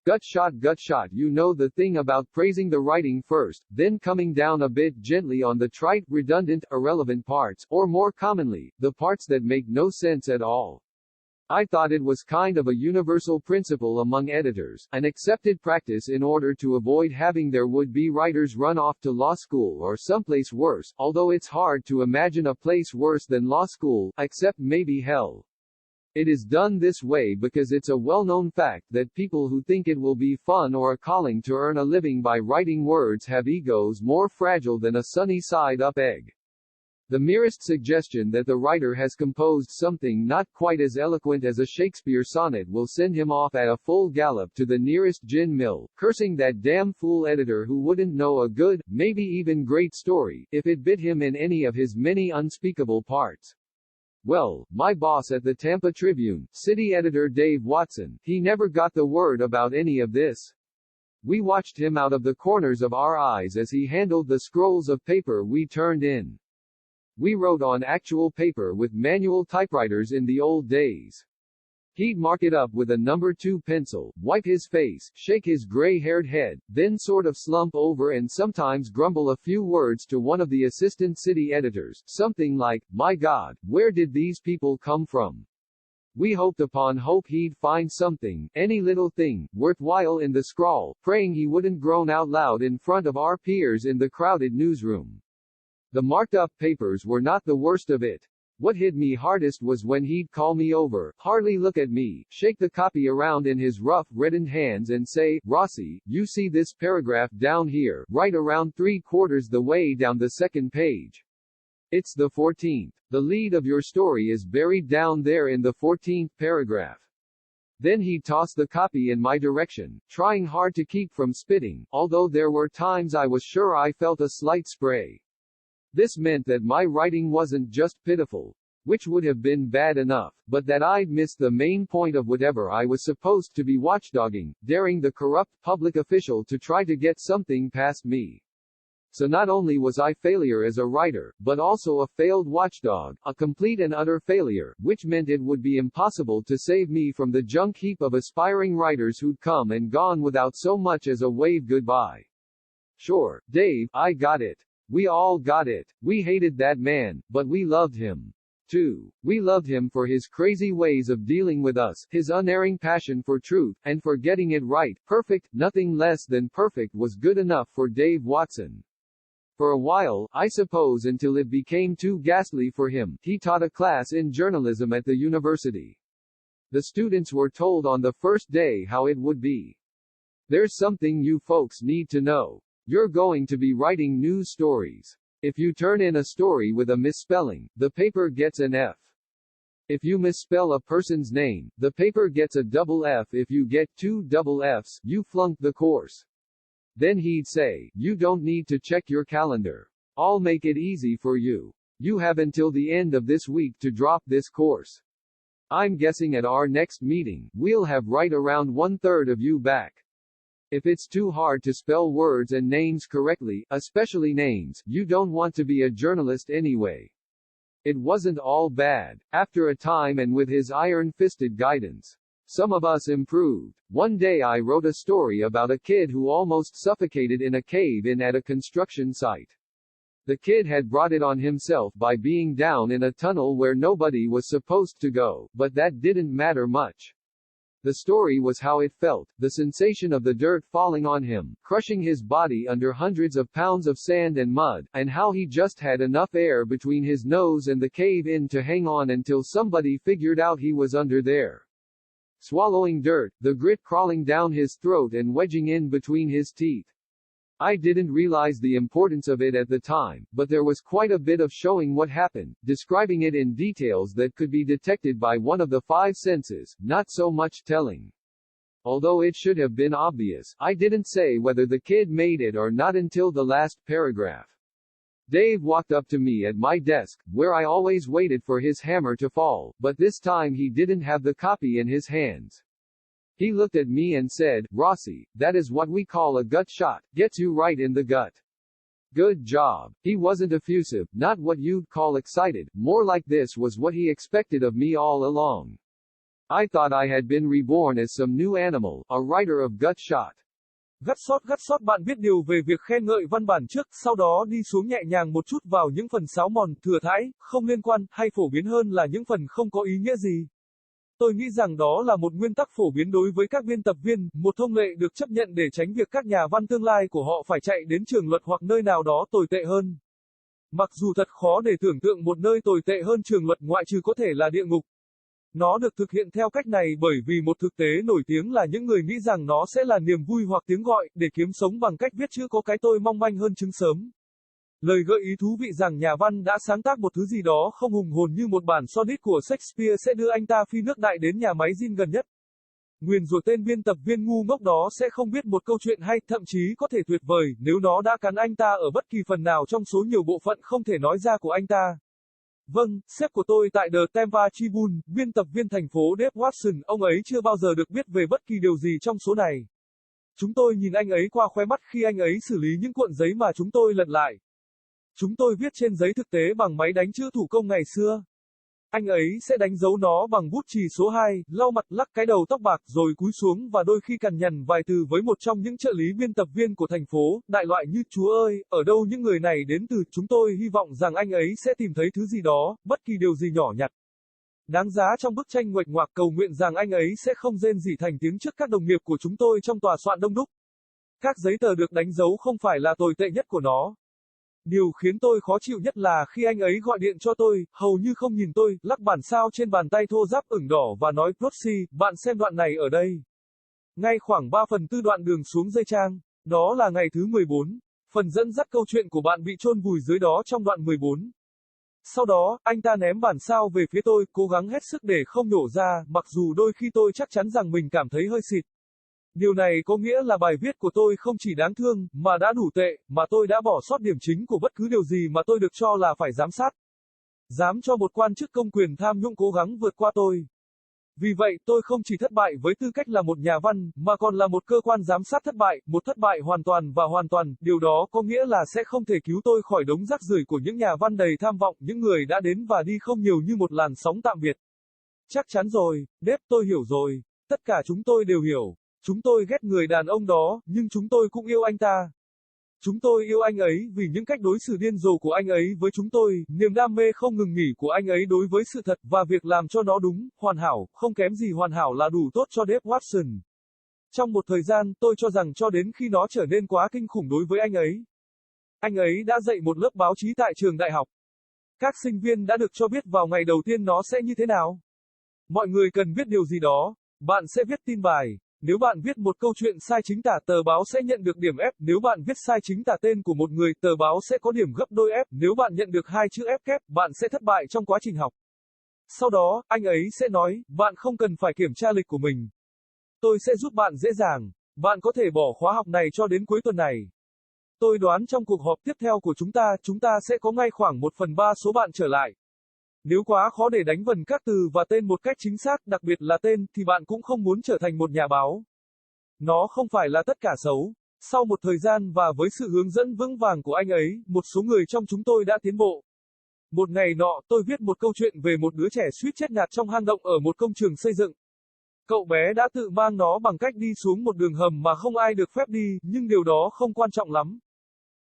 Gut shot. You know the thing about praising the writing first, then coming down a bit gently on the trite, redundant, irrelevant parts, or more commonly, the parts that make no sense at all. I thought it was kind of a universal principle among editors, an accepted practice in order to avoid having their would-be writers run off to law school or someplace worse, although it's hard to imagine a place worse than law school, except maybe hell. It is done this way because it's a well-known fact that people who think it will be fun or a calling to earn a living by writing words have egos more fragile than a sunny side-up egg. The merest suggestion that the writer has composed something not quite as eloquent as a Shakespeare sonnet will send him off at a full gallop to the nearest gin mill, cursing that damn fool editor who wouldn't know a good, maybe even great story, if it bit him in any of his many unspeakable parts. Well, my boss at the Tampa Tribune, city editor Dave Watson, he never got the word about any of this. We watched him out of the corners of our eyes as he handled the scrolls of paper we turned in. We wrote on actual paper with manual typewriters in the old days. He'd mark it up with a number 2 pencil, wipe his face, shake his gray-haired head, then sort of slump over and sometimes grumble a few words to one of the assistant city editors, something like, "My God, where did these people come from?" We hoped upon hope he'd find something, any little thing, worthwhile in the scrawl, praying he wouldn't groan out loud in front of our peers in the crowded newsroom. The marked-up papers were not the worst of it. What hit me hardest was when he'd call me over, hardly look at me, shake the copy around in his rough, reddened hands and say, "Rossi, you see this paragraph down here, right around 3/4 the way down the second page. It's the 14th. The lead of your story is buried down there in the 14th paragraph." Then he'd toss the copy in my direction, trying hard to keep from spitting, although there were times I was sure I felt a slight spray. This meant that my writing wasn't just pitiful, which would have been bad enough, but that I'd missed the main point of whatever I was supposed to be watchdogging, daring the corrupt public official to try to get something past me. So not only was I failure as a writer, but also a failed watchdog, a complete and utter failure, which meant it would be impossible to save me from the junk heap of aspiring writers who'd come and gone without so much as a wave goodbye. Sure, Dave, I got it. We all got it. We hated that man, but we loved him. Too. We loved him for his crazy ways of dealing with us, his unerring passion for truth, and for getting it right. Perfect, nothing less than perfect was good enough for Dave Watson. For a while, I suppose until it became too ghastly for him, he taught a class in journalism at the university. The students were told on the first day how it would be. "There's something you folks need to know. You're going to be writing news stories. If you turn in a story with a misspelling, the paper gets an F. If you misspell a person's name, the paper gets a double F. If you get 2 double Fs, you flunked the course." Then he'd say, "You don't need to check your calendar. I'll make it easy for you. You have until the end of this week to drop this course. I'm guessing at our next meeting, we'll have right around 1/3 of you back. If it's too hard to spell words and names correctly, especially names, you don't want to be a journalist anyway." It wasn't all bad. After a time and with his iron-fisted guidance, some of us improved. One day I wrote a story about a kid who almost suffocated in a cave-in at a construction site. The kid had brought it on himself by being down in a tunnel where nobody was supposed to go, but that didn't matter much. The story was how it felt, the sensation of the dirt falling on him, crushing his body under hundreds of pounds of sand and mud, and how he just had enough air between his nose and the cave-in to hang on until somebody figured out he was under there. Swallowing dirt, the grit crawling down his throat and wedging in between his teeth. I didn't realize the importance of it at the time, but there was quite a bit of showing what happened, describing it in details that could be detected by one of the 5 senses, not so much telling. Although it should have been obvious, I didn't say whether the kid made it or not until the last paragraph. Dave walked up to me at my desk, where I always waited for his hammer to fall, but this time he didn't have the copy in his hands. He looked at me and said, "Rossi, that is what we call a gut shot, gets you right in the gut. Good job." He wasn't effusive, not what you'd call excited, more like this was what he expected of me all along. I thought I had been reborn as some new animal, a writer of gut shot. Gắt sót bạn biết điều về việc khen ngợi văn bản trước, sau đó đi xuống nhẹ nhàng một chút vào những phần sáo mòn, thừa thãi, không liên quan, hay phổ biến hơn là những phần không có ý nghĩa gì. Tôi nghĩ rằng đó là một nguyên tắc phổ biến đối với các biên tập viên, một thông lệ được chấp nhận để tránh việc các nhà văn tương lai của họ phải chạy đến trường luật hoặc nơi nào đó tồi tệ hơn. Mặc dù thật khó để tưởng tượng một nơi tồi tệ hơn trường luật ngoại trừ có thể là địa ngục. Nó được thực hiện theo cách này bởi vì một thực tế nổi tiếng là những người nghĩ rằng nó sẽ là niềm vui hoặc tiếng gọi để kiếm sống bằng cách viết chữ có cái tôi mong manh hơn trứng sớm. Lời gợi ý thú vị rằng nhà văn đã sáng tác một thứ gì đó không hùng hồn như một bản sonnet của Shakespeare sẽ đưa anh ta phi nước đại đến nhà máy gin gần nhất. Nguyền rủa tên biên tập viên ngu ngốc đó sẽ không biết một câu chuyện hay, thậm chí có thể tuyệt vời, nếu nó đã cắn anh ta ở bất kỳ phần nào trong số nhiều bộ phận không thể nói ra của anh ta. Vâng, sếp của tôi tại The Tampa Tribune, biên tập viên thành phố Dave Watson, ông ấy chưa bao giờ được biết về bất kỳ điều gì trong số này. Chúng tôi nhìn anh ấy qua khóe mắt khi anh ấy xử lý những cuộn giấy mà chúng tôi lật lại. Chúng tôi viết trên giấy thực tế bằng máy đánh chữ thủ công ngày xưa. Anh ấy sẽ đánh dấu nó bằng bút chì số 2, lau mặt, lắc cái đầu tóc bạc rồi cúi xuống và đôi khi cằn nhằn vài từ với một trong những trợ lý biên tập viên của thành phố, đại loại như Chúa ơi, ở đâu những người này đến từ, chúng tôi hy vọng rằng anh ấy sẽ tìm thấy thứ gì đó, bất kỳ điều gì nhỏ nhặt. Đáng giá trong bức tranh nguệch ngoạc, cầu nguyện rằng anh ấy sẽ không rên rỉ thành tiếng trước các đồng nghiệp của chúng tôi trong tòa soạn đông đúc. Các giấy tờ được đánh dấu không phải là tồi tệ nhất của nó. Điều khiến tôi khó chịu nhất là khi anh ấy gọi điện cho tôi, hầu như không nhìn tôi, lắc bản sao trên bàn tay thô ráp ửng đỏ và nói, Proxy, bạn xem đoạn này ở đây. Ngay khoảng 3/4 đoạn đường xuống dây trang. Đó là ngày thứ 14. Phần dẫn dắt câu chuyện của bạn bị chôn vùi dưới đó trong đoạn 14. Sau đó, anh ta ném bản sao về phía tôi, cố gắng hết sức để không nhổ ra, mặc dù đôi khi tôi chắc chắn rằng mình cảm thấy hơi xịt. Điều này có nghĩa là bài viết của tôi không chỉ đáng thương, mà đã đủ tệ, mà tôi đã bỏ sót điểm chính của bất cứ điều gì mà tôi được cho là phải giám sát. Dám cho một quan chức công quyền tham nhũng cố gắng vượt qua tôi. Vì vậy, tôi không chỉ thất bại với tư cách là một nhà văn, mà còn là một cơ quan giám sát thất bại, một thất bại hoàn toàn và hoàn toàn, điều đó có nghĩa là sẽ không thể cứu tôi khỏi đống rác rưởi của những nhà văn đầy tham vọng, những người đã đến và đi không nhiều như một làn sóng tạm biệt. Chắc chắn rồi, Dave, tôi hiểu rồi. Tất cả chúng tôi đều hiểu. Chúng tôi ghét người đàn ông đó, nhưng chúng tôi cũng yêu anh ta. Chúng tôi yêu anh ấy vì những cách đối xử điên rồ của anh ấy với chúng tôi, niềm đam mê không ngừng nghỉ của anh ấy đối với sự thật, và việc làm cho nó đúng, hoàn hảo, không kém gì hoàn hảo là đủ tốt cho Dave Watson. Trong một thời gian, tôi cho rằng cho đến khi nó trở nên quá kinh khủng đối với anh ấy. Anh ấy đã dạy một lớp báo chí tại trường đại học. Các sinh viên đã được cho biết vào ngày đầu tiên nó sẽ như thế nào. Mọi người cần biết điều gì đó. Bạn sẽ viết tin bài. Nếu bạn viết một câu chuyện sai chính tả, tờ báo sẽ nhận được điểm F. Nếu bạn viết sai chính tả tên của một người, tờ báo sẽ có điểm gấp đôi F. Nếu bạn nhận được 2 chữ F kép, bạn sẽ thất bại trong quá trình học. Sau đó, anh ấy sẽ nói, bạn không cần phải kiểm tra lịch của mình. Tôi sẽ giúp bạn dễ dàng. Bạn có thể bỏ khóa học này cho đến cuối tuần này. Tôi đoán trong cuộc họp tiếp theo của chúng ta sẽ có ngay khoảng 1/3 số bạn trở lại. Nếu quá khó để đánh vần các từ và tên một cách chính xác, đặc biệt là tên, thì bạn cũng không muốn trở thành một nhà báo. Nó không phải là tất cả xấu. Sau một thời gian và với sự hướng dẫn vững vàng của anh ấy, một số người trong chúng tôi đã tiến bộ. Một ngày nọ, tôi viết một câu chuyện về một đứa trẻ suýt chết ngạt trong hang động ở một công trường xây dựng. Cậu bé đã tự mang nó bằng cách đi xuống một đường hầm mà không ai được phép đi, nhưng điều đó không quan trọng lắm.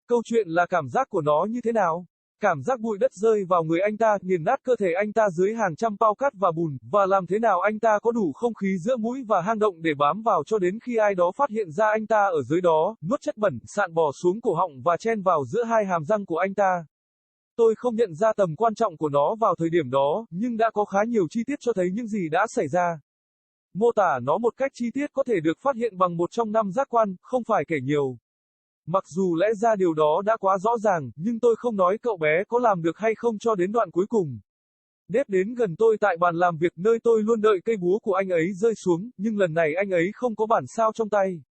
Câu chuyện là cảm giác của nó như thế nào? Cảm giác bụi đất rơi vào người anh ta, nghiền nát cơ thể anh ta dưới hàng trăm pao cát và bùn, và làm thế nào anh ta có đủ không khí giữa mũi và hang động để bám vào cho đến khi ai đó phát hiện ra anh ta ở dưới đó, nuốt chất bẩn, sạn bò xuống cổ họng và chen vào giữa hai hàm răng của anh ta. Tôi không nhận ra tầm quan trọng của nó vào thời điểm đó, nhưng đã có khá nhiều chi tiết cho thấy những gì đã xảy ra. Mô tả nó một cách chi tiết có thể được phát hiện bằng một trong 5 giác quan, không phải kể nhiều. Mặc dù lẽ ra điều đó đã quá rõ ràng, nhưng tôi không nói cậu bé có làm được hay không cho đến đoạn cuối cùng. Dave đến gần tôi tại bàn làm việc nơi tôi luôn đợi cây búa của anh ấy rơi xuống, nhưng lần này anh ấy không có bản sao trong tay.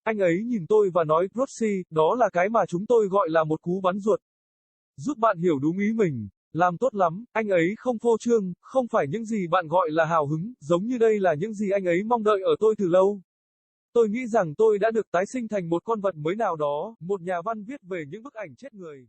Anh ấy nhìn tôi và nói, Proxy, đó là cái mà chúng tôi gọi là một cú bắn ruột. Giúp bạn hiểu đúng ý mình. Làm tốt lắm, anh ấy không phô trương, không phải những gì bạn gọi là hào hứng, giống như đây là những gì anh ấy mong đợi ở tôi từ lâu. Tôi nghĩ rằng tôi đã được tái sinh thành một con vật mới nào đó, một nhà văn viết về những bức ảnh chết người.